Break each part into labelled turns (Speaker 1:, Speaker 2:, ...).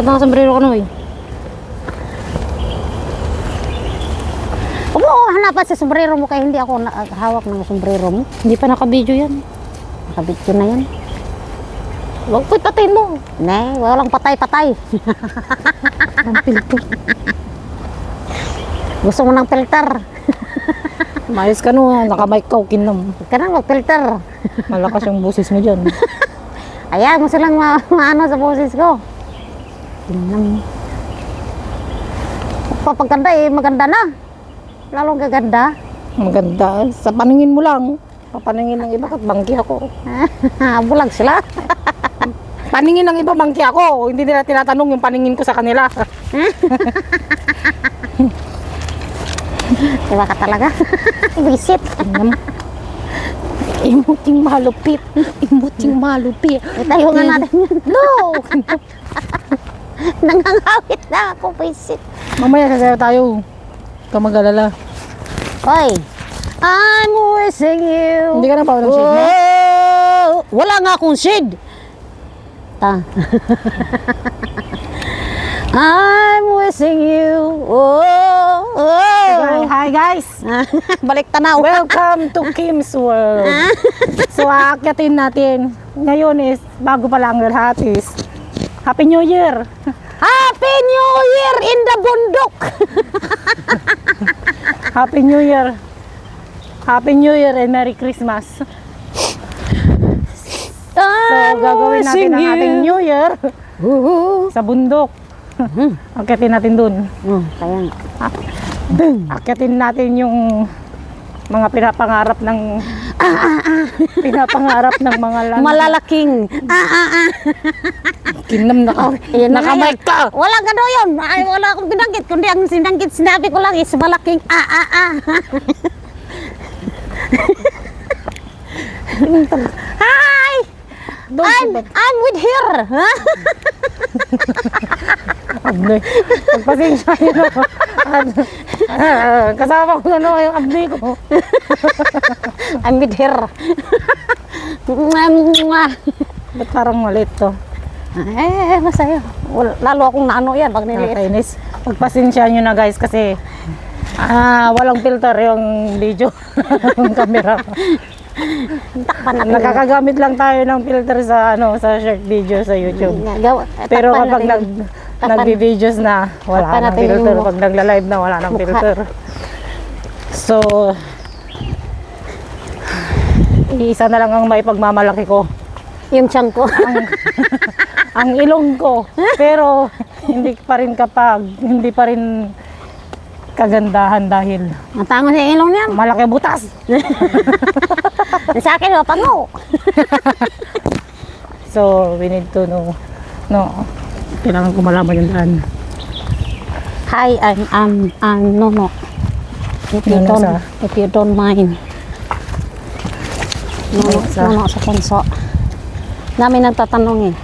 Speaker 1: Ba't nakasombrero ka na eh?
Speaker 2: Opo, hanapan sa sombrero mo kaya hindi ako hawak ng sombrero mo.
Speaker 1: Hindi pa naka-video yan.
Speaker 2: Nakabityo na yan.
Speaker 1: Huwag po'y patayin mo.
Speaker 2: Ne, walang patay-patay.
Speaker 1: Ang filter.
Speaker 2: Gusto mo ng filter?
Speaker 1: Mayos ka no, naka-mic ka, kinam.
Speaker 2: Huwag ka nang mag-filter.
Speaker 1: Malakas yung boses mo dyan.
Speaker 2: Ayan mo silang maano sa boses ko. Tingnan. Papaganda eh, maganda na. Lalong gaganda.
Speaker 1: Maganda. Sa paningin mo lang. Papaningin ng iba at bangki ako.
Speaker 2: Bulag sila.
Speaker 1: Paningin ng iba bangki ako. Hindi nila tinatanong yung paningin ko sa kanila.
Speaker 2: Diba ka talaga? Visit.
Speaker 1: Imuting malupit. Imuting malupit.
Speaker 2: Itayo nga natin yun.
Speaker 1: No!
Speaker 2: Nangangawit na ako, visit.
Speaker 1: Mamaya sasayaw tayo. Huwag ka mag-alala.
Speaker 2: Hoy, I'm wishing you.
Speaker 1: Hindi ka na pa walang shade na?
Speaker 2: Wala nga akong shade. Ta. I'm wishing you.
Speaker 1: Hi guys!
Speaker 2: Balik tanaw.
Speaker 1: Welcome to Kim's World. So aakyatin natin. Ngayon is, bago pa lang lahat is, Happy New Year!
Speaker 2: Happy New Year in the bundok.
Speaker 1: Happy New Year! Happy New Year and Merry Christmas! So gagawin natin ang ating New Year sa bundok. Akyatin natin dun.
Speaker 2: Kaya
Speaker 1: Akyatin natin yung mga pinapangarap ng pinapangarap ng mga
Speaker 2: malalaking.
Speaker 1: Kinam na ka. Nakamay ka.
Speaker 2: Wala ka daw yun. Ay, wala akong binanggit. Kundi ang sinanggit, sinabi ko lang is malaking Hi! I'm with her.
Speaker 1: Abnoy. Pagpasensya nyo na. Kasama ko na yung abnoy ko.
Speaker 2: I'm with her.
Speaker 1: Ba't parang malit to?
Speaker 2: Masaya. Lalo akong naano yan pag niliit.
Speaker 1: Nakakainis. Pagpasensya nyo na guys kasi walang filter yung video. Yung camera. Nakakagamit lang tayo ng filter sa sa short video sa YouTube. Pero kapag nagbi-videos na wala nang filter, pag nagla-live na wala nang filter. So isa na lang ang maipagmamalaki ko.
Speaker 2: Yung tiyan ko.
Speaker 1: Ang ilong ko. Pero hindi pa rin kagandahan dahil
Speaker 2: Matango sa ilong niyan.
Speaker 1: malaki butas.
Speaker 2: Sa akin, mapango.
Speaker 1: So we need to know. Kailangan ko malaman yung daan.
Speaker 2: Hi, I'm Nono. If you don't mind. Nono sa Punso. Namin nagtatanong eh.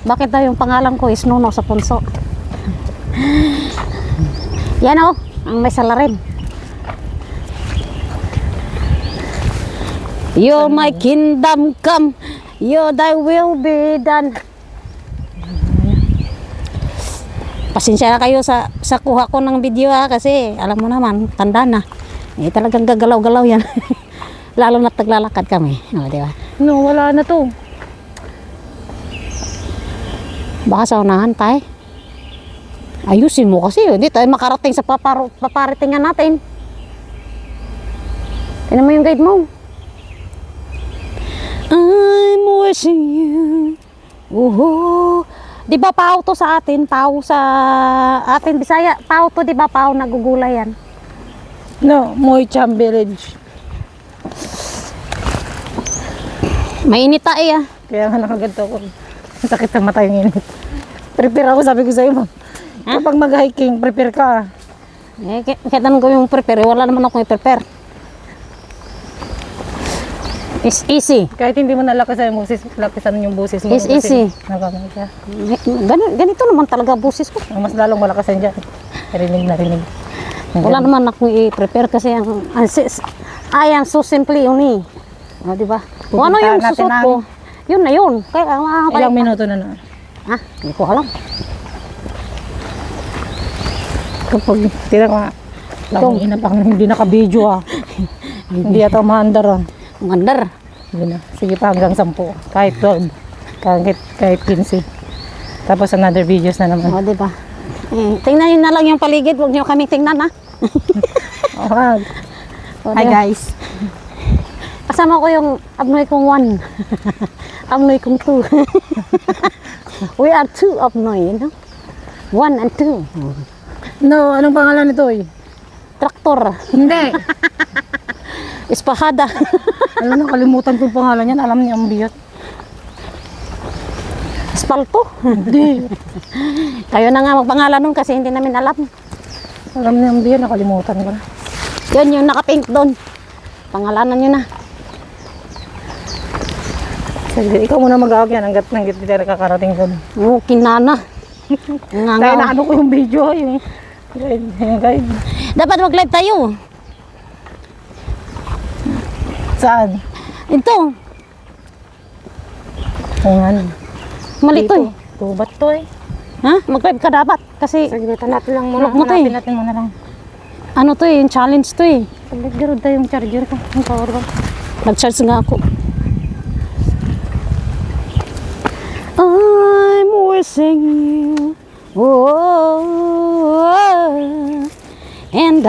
Speaker 2: Bakit daw yung pangalan ko is Nono sa Punso? Yan o, ang may salarin. You're my kingdom come, your thy will be done. Pasensya na kayo sa kuha ko ng video kasi alam mo naman, tanda na. Talagang gagalaw-galaw yan. Lalo na't naglalakad kami. Di ba?
Speaker 1: No, wala na to.
Speaker 2: Baka sa unahan tayo. Ayusin mo kasi hindi tayo makarating sa paparatingan natin. Tingnan mo yung guide mo. I'm wishing you. Di ba pao to sa atin? Pao sa atin Bisaya. Pao to, di ba pao nagugulay yan?
Speaker 1: No, Moycham Village.
Speaker 2: Mainit tayo
Speaker 1: Kaya nga nakaganto ko. Sakit sa mata yung init. Prepare ako, sabi ko sa'yo, ma'am. Kapag mag-hiking, prepare ka.
Speaker 2: Kahit anong gawin mong prepare, wala naman akong i-prepare. It's easy.
Speaker 1: Kahit hindi mo nalakasan yung boses, lakasan yung boses mo.
Speaker 2: It's easy.
Speaker 1: Nakamay ka.
Speaker 2: Ganito naman talaga boses ko.
Speaker 1: Mas lalong malakasan dyan. Rinig.
Speaker 2: Wala naman akong i-prepare kasi ang so simply yun eh. Di ba? Kung ano yung susot ko, yun na yun. Kaya,
Speaker 1: ilang minuto na na?
Speaker 2: Hindi ko alam.
Speaker 1: Kapag tira ko nga. Lang ina pang hindi naka-video ah. Hindi ata maandar ah.
Speaker 2: Mandar.
Speaker 1: Hindi na. Sige pa hanggang 10. Kahit 12. Kahit 15. Tapos another videos na naman.
Speaker 2: O, diba? Tingnan nyo na lang yung paligid. Huwag nyo kami tingnan, ha?
Speaker 1: Okay.
Speaker 2: O,
Speaker 1: Hi
Speaker 2: diba?
Speaker 1: guys.
Speaker 2: Kasama ko yung abnoy kong 1. Abnoy kong 2. We are 2 abnoy, you know? 1 and 2.
Speaker 1: No, anong pangalan nito eh?
Speaker 2: Traktor.
Speaker 1: Hindi.
Speaker 2: Espahada.
Speaker 1: Alam na, kalimutan ko yung pangalan niyan. Alam niya ang biyot.
Speaker 2: Espalto.
Speaker 1: Hindi.
Speaker 2: Kayo na nga magpangalan nun kasi hindi namin alam.
Speaker 1: Alam niya ang biyot. Nakalimutan ko na.
Speaker 2: Yun yung nakapink doon. Pangalanan nyo na.
Speaker 1: Sige, ikaw muna mag-awag yan hanggat hindi tayo nakakarating doon.
Speaker 2: Oo, kinana. Nga
Speaker 1: Dahil
Speaker 2: nga.
Speaker 1: naano ko yung video, yung guide.
Speaker 2: Dapat mag-live tayo.
Speaker 1: Saan?
Speaker 2: Ito.
Speaker 1: Kung ano.
Speaker 2: Mali to eh.
Speaker 1: Tubat to eh.
Speaker 2: Ha? Mag-live ka dapat. Kasi
Speaker 1: Sige, natin lang muna.
Speaker 2: Look mo to eh.
Speaker 1: Hanapin natin muna lang.
Speaker 2: ano to eh, yung challenge to eh.
Speaker 1: Pag-garo tayo yung charger ko. Yung power bank.
Speaker 2: Nag-charge nga ako. I'm wishing you. Oh, and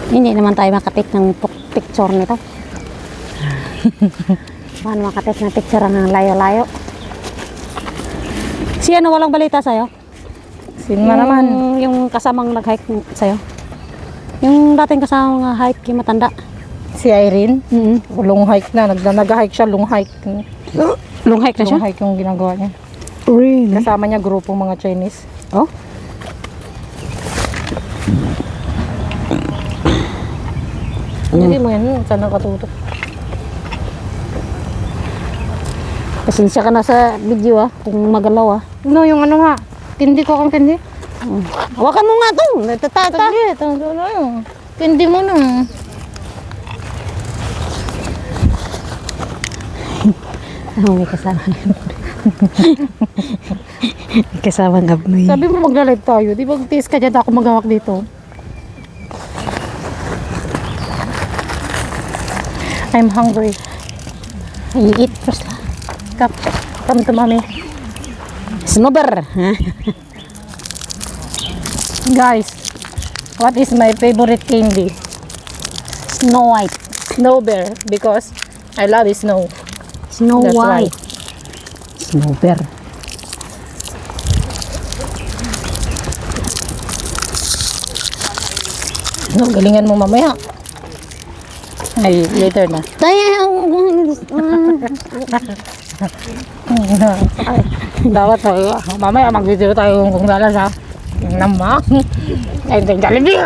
Speaker 2: hindi naman tayo makapit ng picture nito. Paano makapit ng picture ang layo-layo? Si ano walang balita sa'yo?
Speaker 1: Sino naman?
Speaker 2: Yung kasamang nag-hike sa'yo? Yung dating kasamang hike, yung matanda.
Speaker 1: Si Irene.
Speaker 2: Mm-hmm.
Speaker 1: Long hike na. Nag-hike siya. Long hike.
Speaker 2: Long hike na siya?
Speaker 1: Long hike yung ginagawa niya.
Speaker 2: Really?
Speaker 1: Kasama niya grupong mga Chinese.
Speaker 2: Oh?
Speaker 1: Hindi mo yan. Saan nakatutok?
Speaker 2: Pasensya ka na sa video kung magalaw
Speaker 1: No, yung ano nga. Tindi ko kang tindi.
Speaker 2: Hawakan mo nga to. Natatata.
Speaker 1: Sige, ito na. Tindi mo na.
Speaker 2: May kasama. May kasama ng abnoy.
Speaker 1: Sabi mo magla-live tayo. Di ba tiis ka dyan ako maghawak dito? I'm hungry.
Speaker 2: You eat first lah.
Speaker 1: Come to mommy.
Speaker 2: Snowber.
Speaker 1: Guys, what is my favorite candy?
Speaker 2: Snow White.
Speaker 1: Snow bear. Because I love snow.
Speaker 2: Snow
Speaker 1: That's
Speaker 2: White. Snowber.
Speaker 1: No, galingan mo mamaya. Ay, later na.
Speaker 2: Tayo.
Speaker 1: Dapat tayo. Mamaya mag-video tayo kung dalas ha. Namak. Ay, ito yung Jollibee.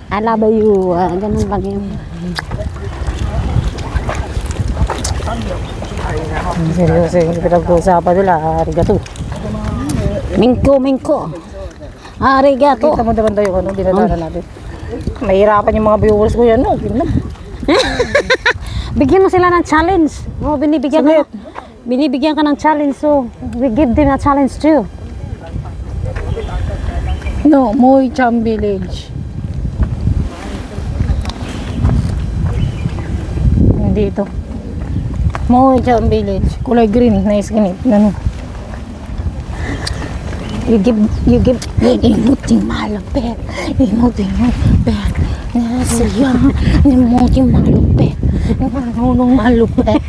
Speaker 2: I love you. Ganun lang yun.
Speaker 1: Seryoso yung pinag-uusapan nila. Arigato.
Speaker 2: Mingko. Arigato.
Speaker 1: Kita mo naman tayo ano, dinadaanan natin. Mahirapan yung mga viewers ko yan. No?
Speaker 2: Bigyan mo sila ng challenge. Oh, binibigyan ka ng challenge. So, we give them a challenge too.
Speaker 1: No, Moy Cham Village. Hindi ito. Moy Cham Village. Kulay green. Nice ganit. Ano?
Speaker 2: You give
Speaker 1: Imuting malupit. Imuting malupit. Nasaya. Imuting malupit. Nunong malupit.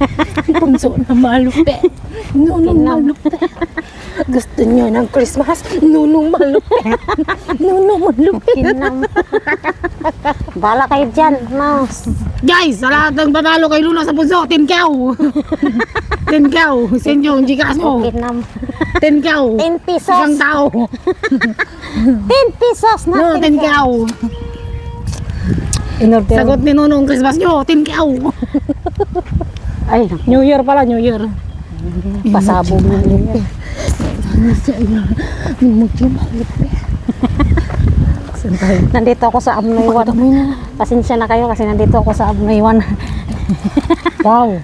Speaker 1: Punso na malupit. Nunong malupit. Gusto niyo ng Christmas? Nunong malupit. Nunong malupit.
Speaker 2: kinam. Bala kayo dyan, mouse.
Speaker 1: Guys, sa lahat ng panalo kay Luna sa punso, 10 Send yung Gcash mo.
Speaker 2: Kinam.
Speaker 1: 10
Speaker 2: 10 pesos.
Speaker 1: Isang tao.
Speaker 2: 10 pesos na.
Speaker 1: No, 10
Speaker 2: Inorder.
Speaker 1: Sagot ni Nunong Christmas nyo, 10
Speaker 2: Ay,
Speaker 1: New Year pala, New Year.
Speaker 2: pasabog na yun.
Speaker 1: tayo.
Speaker 2: Nandito ako sa Abnoy 1. Pasensya na kayo kasi nandito ako sa Abnoy 1.
Speaker 1: Wow.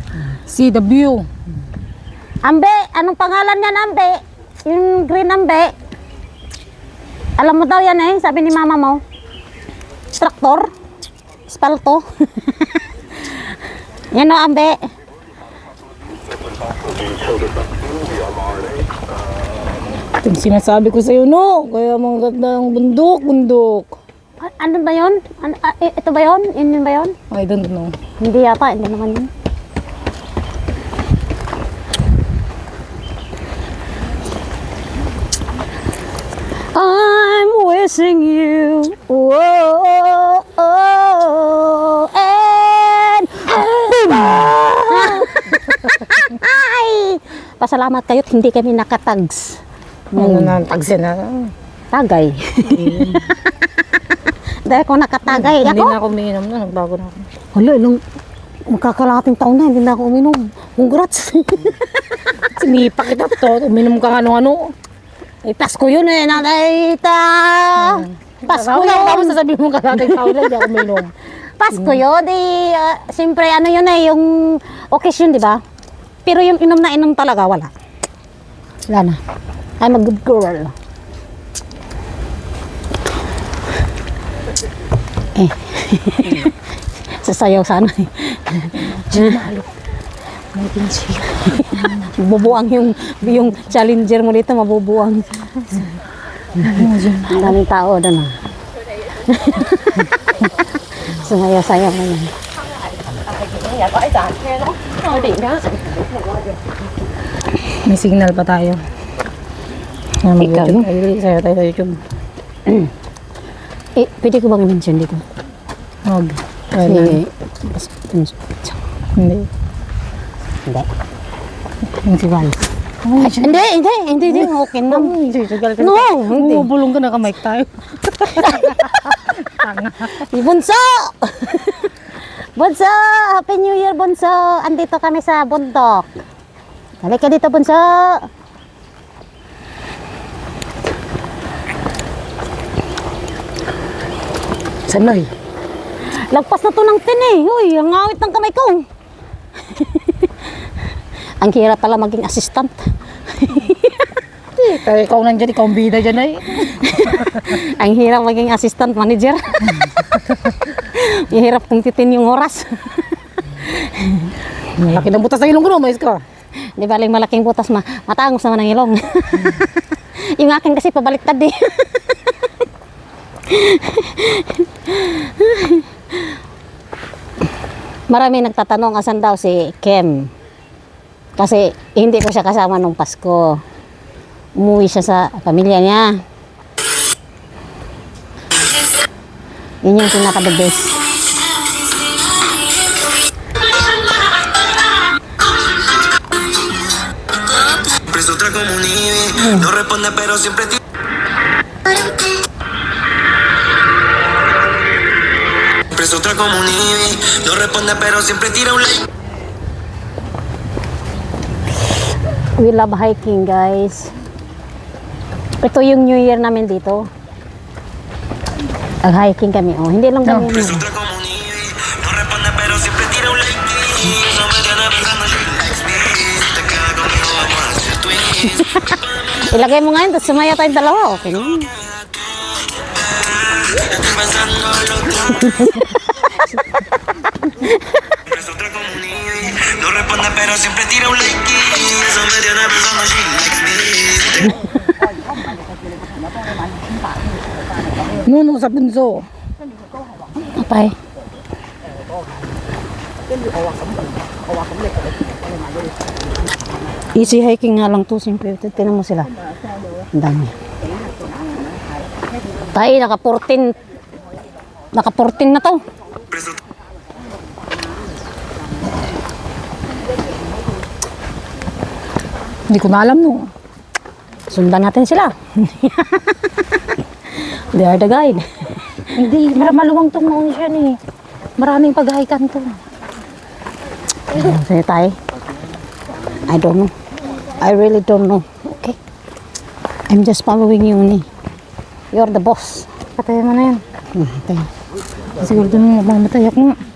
Speaker 1: See the view.
Speaker 2: Ambe, anong pangalan niyan, Ambe? Yung green Ambe. Alam mo daw yan eh, sabi ni mama mo. Traktor. Espalto. Yan o, Ambe.
Speaker 1: Yung sinasabi ko sa'yo, no? Kaya mga ganda ng bundok.
Speaker 2: Ano ba yun? Ito ba yun? Yun ba yun?
Speaker 1: I don't know.
Speaker 2: Hindi yata, hindi naman yun. I'm wishing you, whoa, oh, and ay! Pasalamat kayo't hindi kami nakatags.
Speaker 1: Ano na, tagsin na.
Speaker 2: Tagay. Dahil ko nakatagay.
Speaker 1: Hindi
Speaker 2: Ako?
Speaker 1: na ako umiinom na, nagbago na ako.
Speaker 2: Hala, ilang magkakalating taon na, hindi na ako uminom. Congrats.
Speaker 1: Sinipa kita to, uminom ka ano-ano.
Speaker 2: Eh, Pasko yun eh, nanay ta. Pasko
Speaker 1: Pasko
Speaker 2: yun.
Speaker 1: Tapos sasabihin mo kalating tao na, hindi ako uminom.
Speaker 2: Pasko yun, siyempre ano yun eh, yung occasion, di ba? Pero yung inom na inom talaga, wala. Wala na. I'm a good girl. Eh. Sasayaw sana eh. Mabubuang yung challenger mo dito, mabubuang. Ang daming tao doon ah. Sumayaw-sayaw na yan.
Speaker 1: May signal pa tayo.
Speaker 2: Ikaw, no?
Speaker 1: Ay, sayo tayo sa YouTube.
Speaker 2: Eh, pwede ko bang i-mention dito?
Speaker 1: Huwag.
Speaker 2: Si...
Speaker 1: Hindi.
Speaker 2: Hindi.
Speaker 1: Yung si Val.
Speaker 2: Hindi. Okay na. No, hindi.
Speaker 1: Bumubulong ka na kamay tayo.
Speaker 2: Bunso! Bunso! Happy New Year, Bunso! Andito kami sa bundok. Halika dito, Bunso!
Speaker 1: Sanoy.
Speaker 2: Lagpas na to ng tin eh. Uy, ang ngawit ng kamay ko. Ang hirap pala maging assistant.
Speaker 1: Pero ikaw nandiyan, ikaw ang bida dyan ay.
Speaker 2: Ang hirap maging assistant manager. Ang hirap kong titin yung oras.
Speaker 1: Malaki ng butas sa ilong ko, no? Mais ka.
Speaker 2: Di ba, malaking butas matangos naman ang ilong. Yung akin kasi pabaliktad eh. Marami nagtatanong asan daw si Kem. Kasi hindi ko siya kasama nung Pasko. Umuwi siya sa pamilya niya. Yun yung pinaka-the best.
Speaker 3: Preso otra como un nieve, no responde pero siempre tira. Preso otra como un nieve, no responde pero siempre tira un like.
Speaker 2: We love hiking, guys. Ito yung New Year namin dito. Nag-hiking kami. Oh, hindi lang kami.
Speaker 3: Preso otra como un nieve, no responde pero siempre tira un like. No me tiene pensando she likes me. Te queda conmigo, vamos a hacer twins.
Speaker 2: Ilagay mo ngayon, tapos sumaya tayong dalawa. Okay na.
Speaker 3: Estoy pensando lo que Preso otra como un nieve, no responde pero siempre tira un like. Eso me tiene pensando she likes me.
Speaker 1: Nuno sa bunso.
Speaker 2: Apay. Easy hiking nga lang to, simple. Tinan mo sila. Ang dami. Tayo, naka-14 na to.
Speaker 3: Preso
Speaker 1: Hindi ko na alam, no.
Speaker 2: Sundan natin sila. They are the guide.
Speaker 1: Hindi, maluwang tong noon siya ni. Maraming paghahikan to.
Speaker 2: Sige tayo. I don't know. I really don't know. Okay. I'm just following you, ni. You're the boss.
Speaker 1: Patayin mo na yan.
Speaker 2: Ito.
Speaker 1: Siguro doon mo, mamatay ako nga.